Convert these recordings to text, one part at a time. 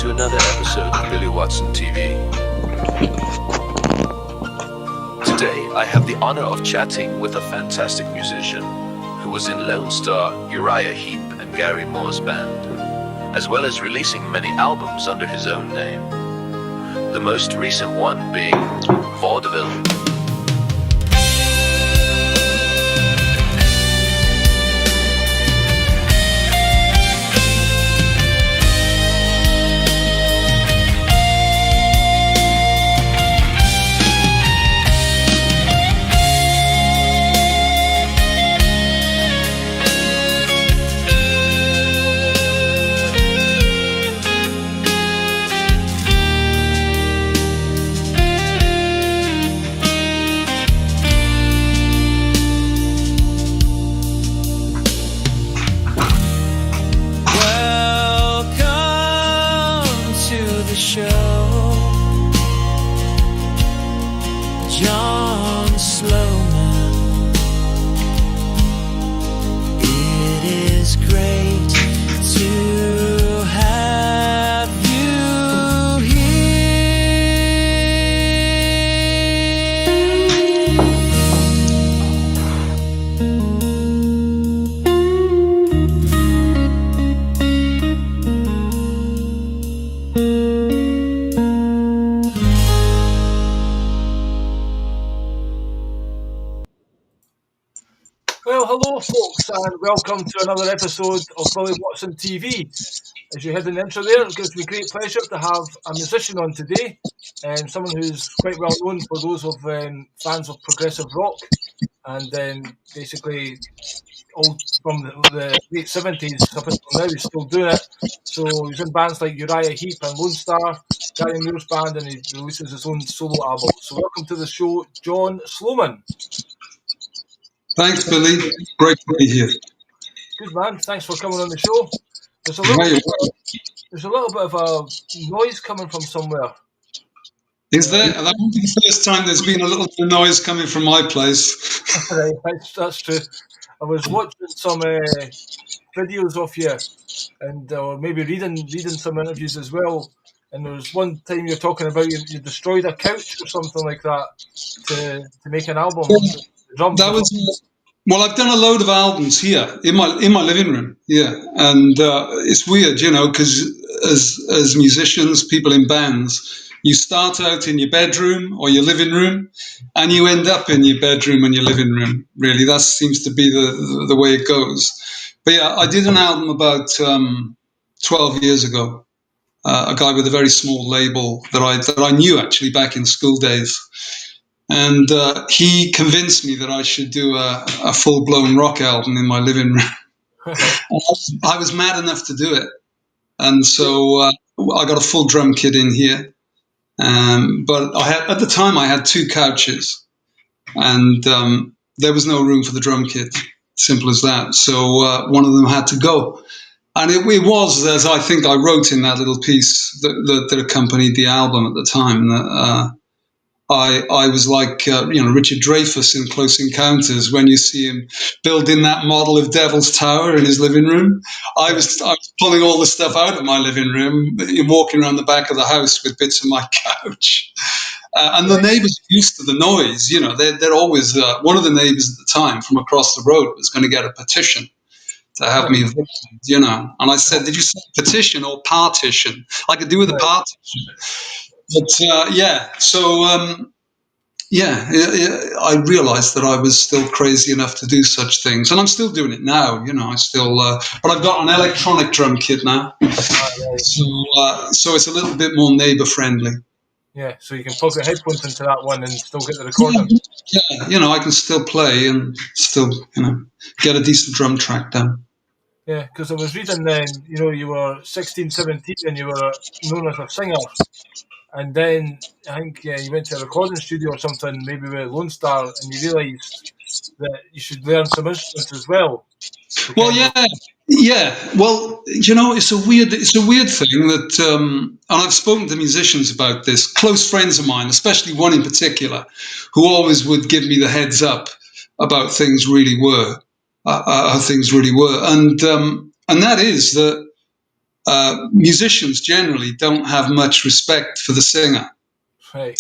to another episode of Billy Watson TV. Today, I have the honor of chatting with a fantastic musician who was in Lone Star, Uriah Heep, and Gary Moore's band, as well as releasing many albums under his own name. The most recent one being Vaudeville. John Sloman. It is great to have you Well, hello folks, and welcome to another episode of Billy Watson TV. As you heard in the intro there, it gives me great pleasure to have a musician on today, and someone who's quite well known for those of fans of progressive rock, and basically all from the late 70s up until now he's still doing it. So he's in bands like Uriah Heep and Lone Star, Gary Moore's band, and he releases his own solo album. So welcome to the show, John Sloman. Thanks, Billy. Great to be here. Good man. Thanks for coming on the show. There's a little bit of a noise coming from somewhere. Is there? That won't be the first time there's been a little bit of noise coming from my place. Right, that's true. I was watching some videos of you, and or maybe reading some interviews as well. And there was one time you're talking about you destroyed a couch or something like that to make an album. Drums. That was well. I've done a load of albums here in my living room. Yeah, and it's weird, because as musicians, people in bands, you start out in your bedroom or your living room, and you end up in your bedroom and your living room. Really, that seems to be the way it goes. But yeah, I did an album about 12 years ago. A guy with a very small label that I knew actually back in school days. And he convinced me that I should do a full-blown rock album in my living room. I was mad enough to do it. And so I got a full drum kit in here. But at the time, I had two couches. And there was no room for the drum kit. Simple as that. So one of them had to go. And it was, as I think I wrote in that little piece that accompanied the album at the time, that I was like, Richard Dreyfuss in Close Encounters when you see him building that model of Devil's Tower in his living room. I was pulling all the stuff out of my living room, walking around the back of the house with bits of my couch. And the neighbors are used to the noise. They're always, one of the neighbors at the time from across the road was going to get a petition to have me evicted, And I said, did you say petition or partition? I could do with a partition. But I realized that I was still crazy enough to do such things, and I'm still doing it now. I still, but I've got an electronic drum kit now, so it's a little bit more neighbor friendly. Yeah, so you can plug the headphones into that one and still get the recording. Yeah, I can still play and still, get a decent drum track down. Yeah, because I was reading then, you were 16, 17 and you were known as a singer. And then I think you went to a recording studio or something, maybe with Lone Star, and you realised that you should learn some instruments as well. Well, yeah. Well, it's a weird thing that, and I've spoken to musicians about this, close friends of mine, especially one in particular, who always would give me the heads up about things really were, how things really were, and that is that musicians generally don't have much respect for the singer. Right.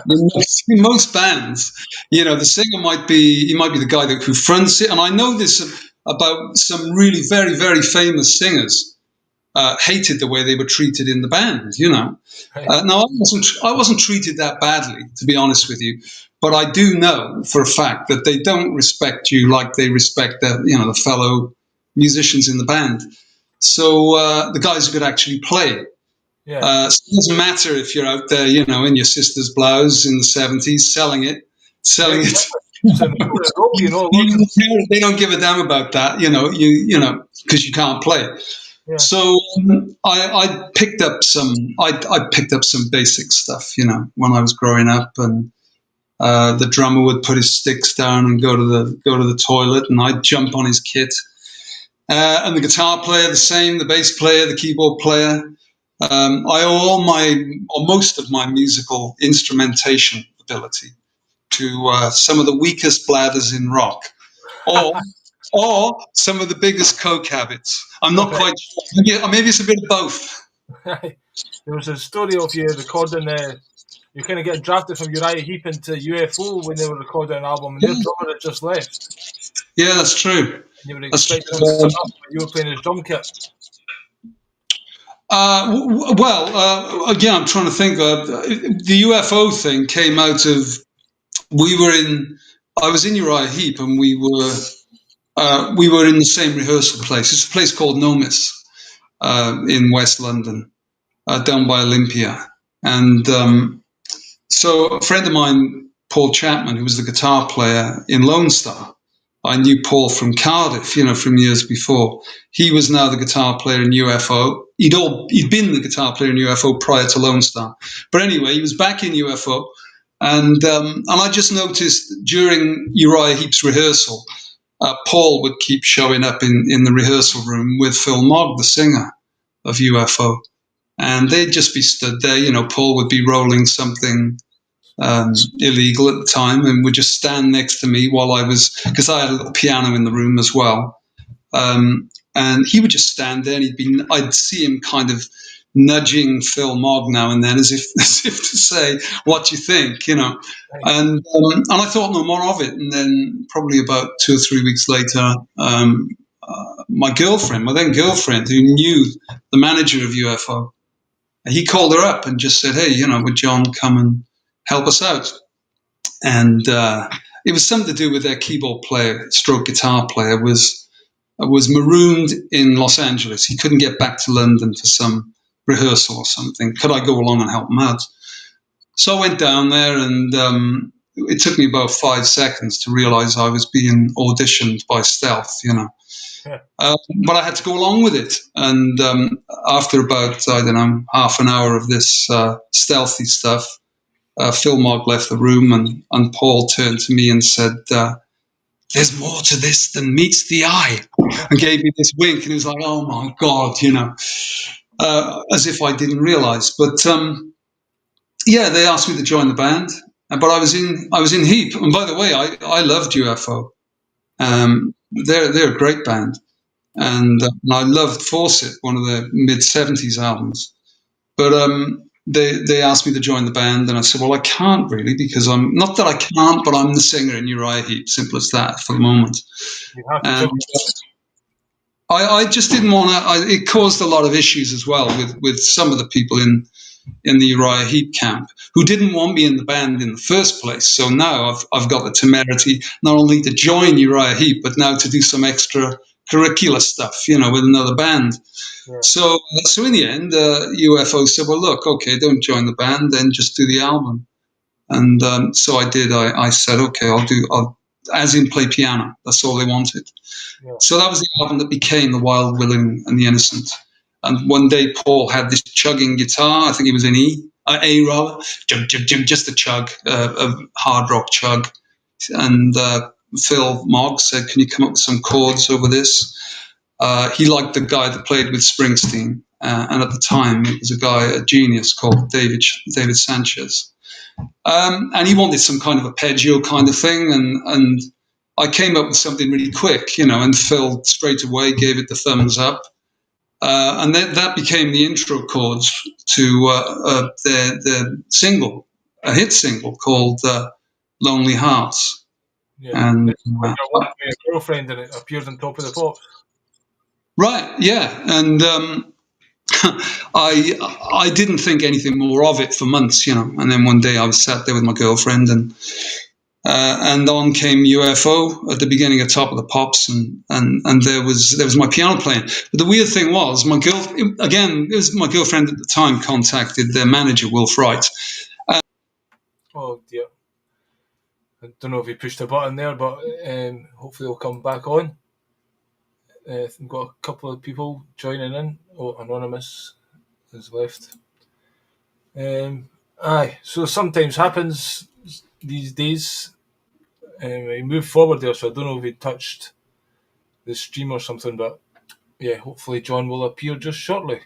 In most bands, the singer might be the guy who fronts it, and I know this about some really very very famous singers. Hated the way they were treated in the band. Right. Now I wasn't treated that badly, to be honest with you, but I do know for a fact that they don't respect you like they respect the fellow musicians in the band. So the guys who could actually play. Yeah. So it doesn't matter if you're out there, in your sister's blouse in the '70s, selling it, Yeah, selling it. exactly. It's an important role, lots of, They don't give a damn about that, because you can't play. yeah. So I picked up some basic stuff, when I was growing up, and the drummer would put his sticks down and go to the toilet, and I'd jump on his kit. And the guitar player the same, the bass player, the keyboard player. I owe or most of my musical instrumentation ability to some of the weakest bladders in rock, or some of the biggest coke habits. I'm not Right. quite sure. Maybe it's a bit of both. Right. There was a story of you recording, you kind of get drafted from Uriah Heep into UFO when they were recording an album, and their Yeah, drummer had just left, yeah, that's true. and you were That's expecting him to true. turn up, but you were playing his drum kit. Again, I'm trying to think. The UFO thing came out of we were in. I was in Uriah Heep, and we were in the same rehearsal place. It's a place called Nomis in West London, down by Olympia. And so a friend of mine, Paul Chapman, who was the guitar player in Lone Star, I knew Paul from Cardiff, from years before. He was now the guitar player in UFO. He'd been the guitar player in UFO prior to Lone Star. But anyway, he was back in UFO. And I just noticed during Uriah Heep's rehearsal, Paul would keep showing up in the rehearsal room with Phil Mogg, the singer of UFO. And they'd just be stood there. Paul would be rolling something illegal at the time and would just stand next to me because I had a little piano in the room as well. And he would just stand there, and I'd see him kind of nudging Phil Mogg now and then, as if to say, "What do you think?" Right. And I thought no more of it. And then probably about 2 or 3 weeks later, my then girlfriend, who knew the manager of UFO, he called her up and just said, "Hey, would John come and help us out?" And it was something to do with their keyboard player, stroke guitar player, was marooned in Los Angeles. He couldn't get back to London for some rehearsal or something. Could I go along and help him out? So I went down there, and it took me about 5 seconds to realize I was being auditioned by stealth, Yeah. But I had to go along with it. And after about, I don't know, half an hour of this stealthy stuff, Phil Mogg left the room, and Paul turned to me and said, "There's more to this than meets the eye," and gave me this wink. And he was like, "Oh my God," as if I didn't realize. But yeah, they asked me to join the band, but I was in Heap. And by the way, I loved UFO. They're a great band, and I loved Fawcett, one of the mid '70s albums. But they asked me to join the band, and I said, "Well, I can't really, because I'm not that I can't, but I'm the singer in Uriah Heep. Simple as that for the moment." You have to And do it. I just didn't want to. It caused a lot of issues as well with some of the people in the Uriah Heep camp who didn't want me in the band in the first place. So now I've got the temerity not only to join Uriah Heep, but now to do some extra curricular stuff, with another band. Yeah. So in the end, UFO said, "Well, look, okay, don't join the band, then just do the album." And so I did. I said, "Okay, I'll as in play piano." That's all they wanted. Yeah. So that was the album that became The Wild, Willing, and the Innocent. And one day Paul had this chugging guitar. I think it was in A rather, just a chug, a hard rock chug. And Phil Mogg said, "Can you come up with some chords over this?" He liked the guy that played with Springsteen, and at the time it was a genius called David Sanchez, and he wanted some kind of arpeggio kind of thing, and I came up with something really quick, and Phil straight away gave it the thumbs up, and that became the intro chords to their single, a hit single called "Lonely Hearts." Yeah. And It's when you're walking with your girlfriend and it appears on top of the pops. right, yeah, and I didn't think anything more of it for months, and then one day I was sat there with my girlfriend, and on came UFO at the beginning of Top of the Pops, and there was my piano playing. But the weird thing was, it was my girlfriend at the time contacted their manager, Will Wright. Oh dear. I don't know if he pushed a button there, but hopefully he'll come back on. We've got a couple of people joining in. Oh, Anonymous has left. So sometimes happens these days. We move forward there, so I don't know if he touched the stream or something, but yeah, hopefully John will appear just shortly.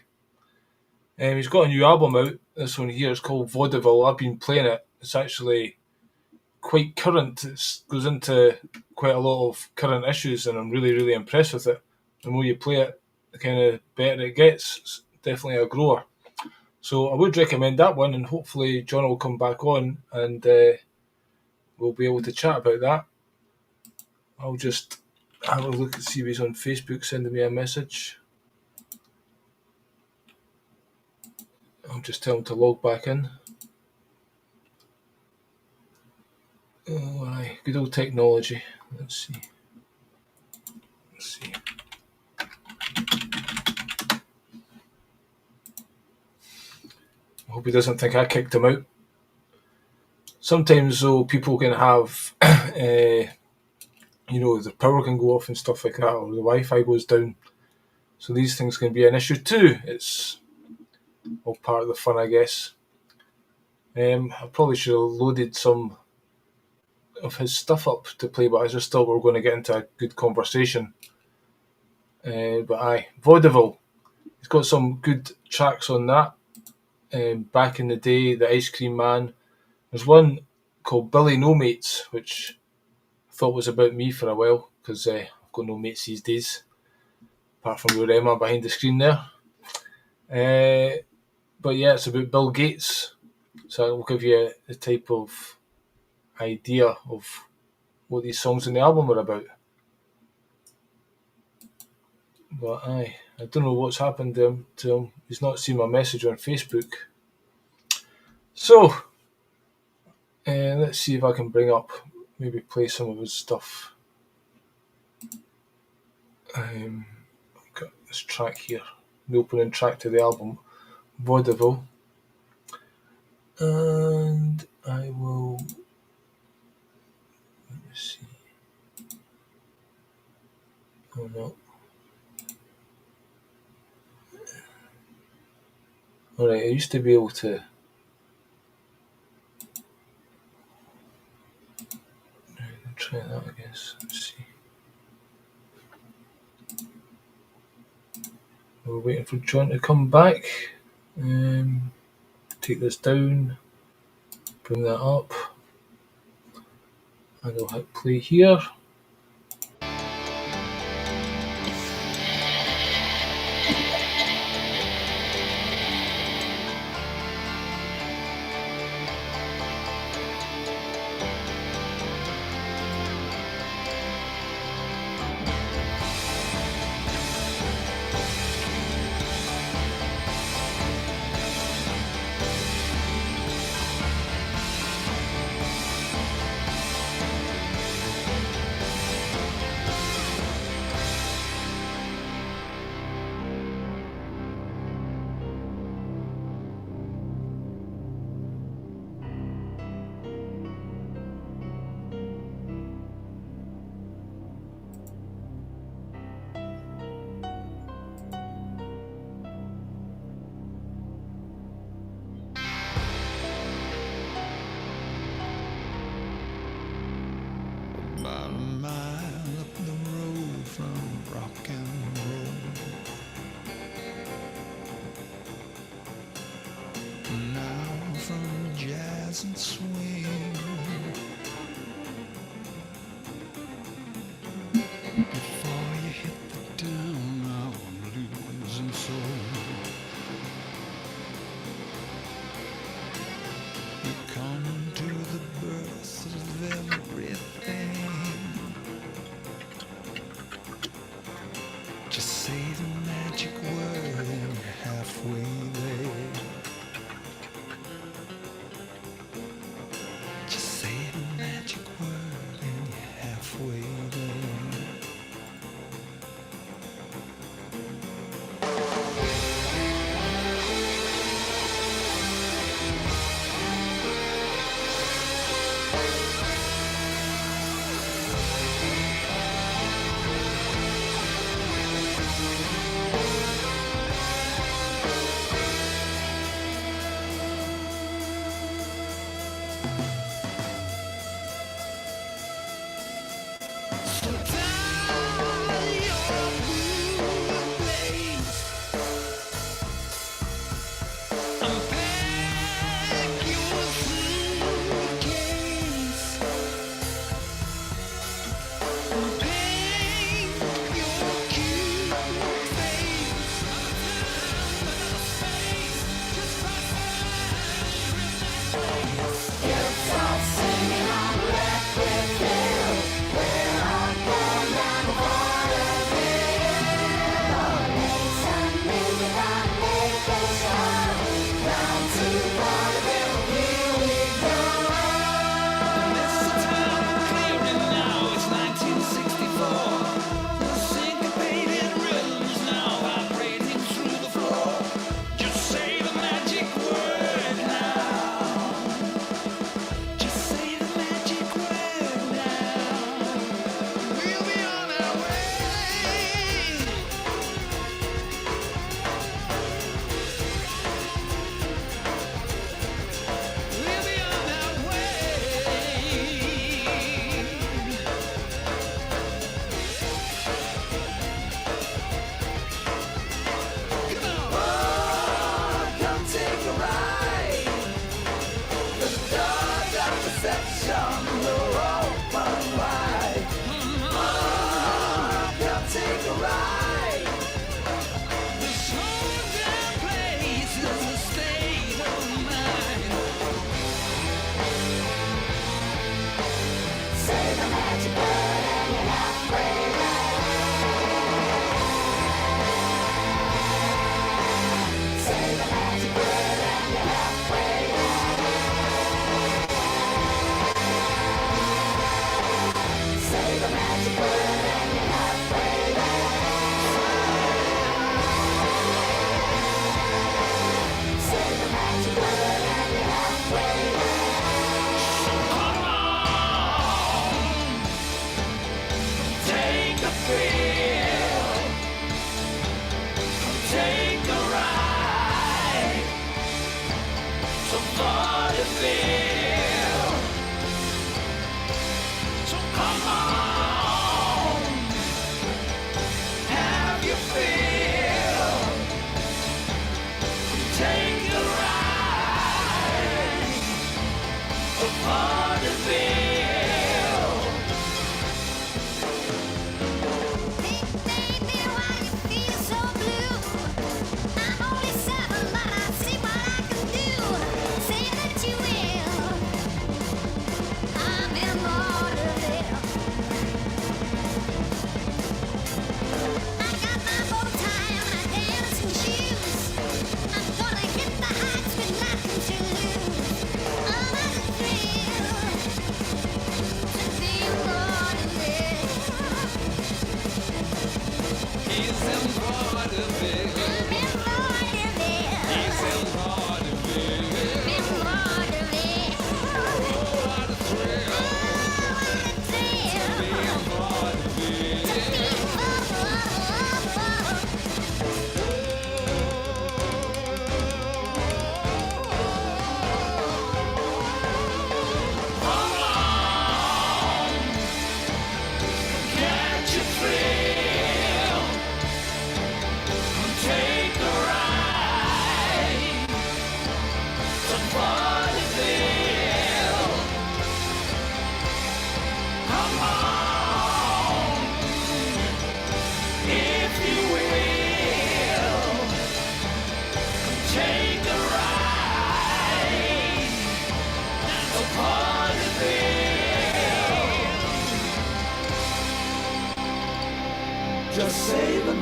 He's got a new album out. This one here is called Vaudeville. I've been playing it. It's actually quite current. It goes into quite a lot of current issues, and I'm really, really impressed with it. The more you play it, the kind of better it gets. It's definitely a grower. So I would recommend that one, and hopefully John will come back on and we'll be able to chat about that. I'll just have a look and see if he's on Facebook sending me a message. I'll just tell him to log back in. Oh, aye, good old technology. Let's see. I hope he doesn't think I kicked him out. Sometimes, though, people can have, the power can go off and stuff like that, or the Wi-Fi goes down. So these things can be an issue too. It's all part of the fun, I guess. I probably should have loaded some of his stuff up to play, but I just thought we were going to get into a good conversation. But aye, Vaudeville. He's got some good tracks on that. Back in the day, The Ice Cream Man. There's one called Billy No Mates, which I thought was about me for a while, because I've got no mates these days, apart from your Emma behind the screen there. But yeah, it's about Bill Gates, so it will give you a type of idea of what these songs in the album are about. But aye, I don't know what's happened to him. He's not seen my message on Facebook. So, let's see if I can bring up, maybe play some of his stuff. I've got this track here, the opening track to the album, Vaudeville. And I will, let me see. Oh no. Alright, I used to be able to try that, I guess. Let's see. We're waiting for John to come back. Take this down, bring that up, and I'll hit play here. About a mile up the road from rock and roll. Now from jazz and swing. Before you hit the down, blues and soul. Just say the magic word and you're halfway there. Just say the magic word and you're halfway there.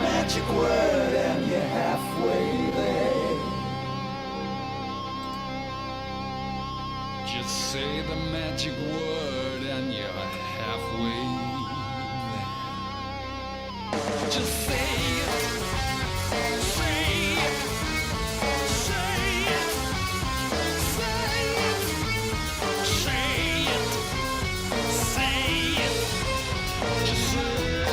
magic word and you're halfway there. Just say the magic word and you're halfway there. Just say it. Say it. Say it. Say it. Say it. Say it. Just say it.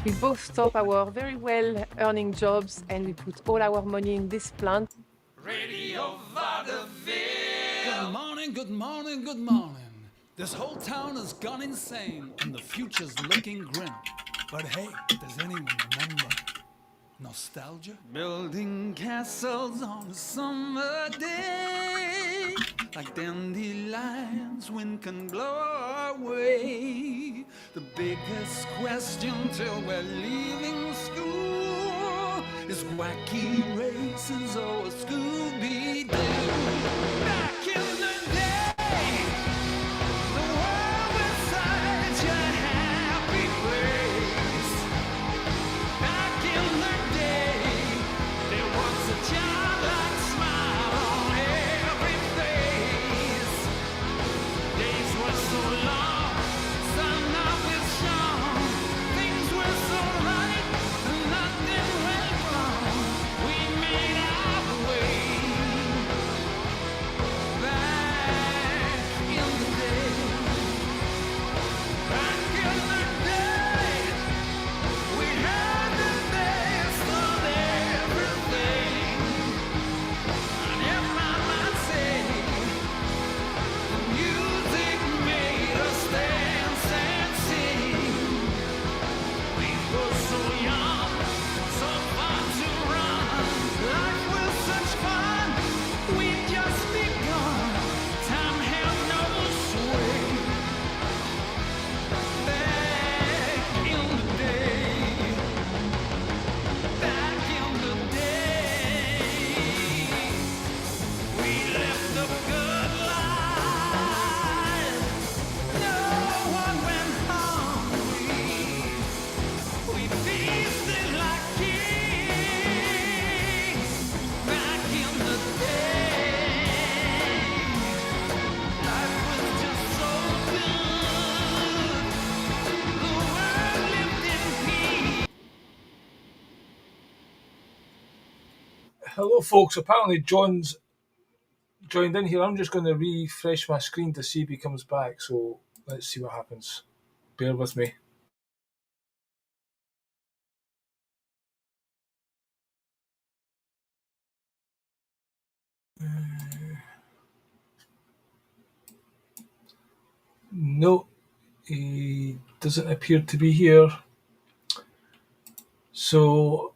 We both stop our very well earning jobs and we put all our money in this plant. Radio Vaudeville. Good morning, good morning, good morning. This whole town has gone insane and the future's looking grim. But hey, does anyone remember nostalgia? Building castles on a summer day, like dandelions, wind can blow away. The biggest question till we're leaving school is wacky races or Scooby-Doo. Back in the day, the world was such a happy place. Back in the day, there was a childlike smile on every face. Days were so long, sun up with sun. Things were so right, and nothing went wrong. We made our way. Back in the day. Back in the day. We had the best of everything. And if I might say, the music made us dance and sing. We were so young, so far to run. Life was such fun, we just begun. Time held no sway. Back in the day. Back in the day, we lived a good life. No one went hungry. We feasted like kings. Back in the day, life was just so good. The world lived in peace. Hello, folks. Apparently, John's joined in here. I'm just going to refresh my screen to see if he comes back. So let's see what happens. Bear with me. No, he doesn't appear to be here. So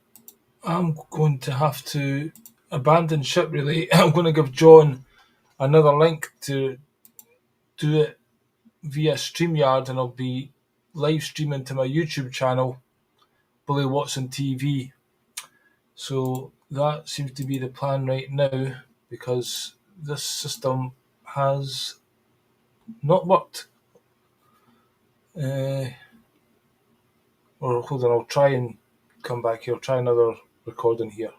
I'm going to have to abandon ship, really. I'm going to give John another link to do it via StreamYard, and I'll be live streaming to my YouTube channel, Billy Watson TV. So that seems to be the plan right now, because this system has not worked. Or hold on, I'll try and come back here. I'll try another recording here.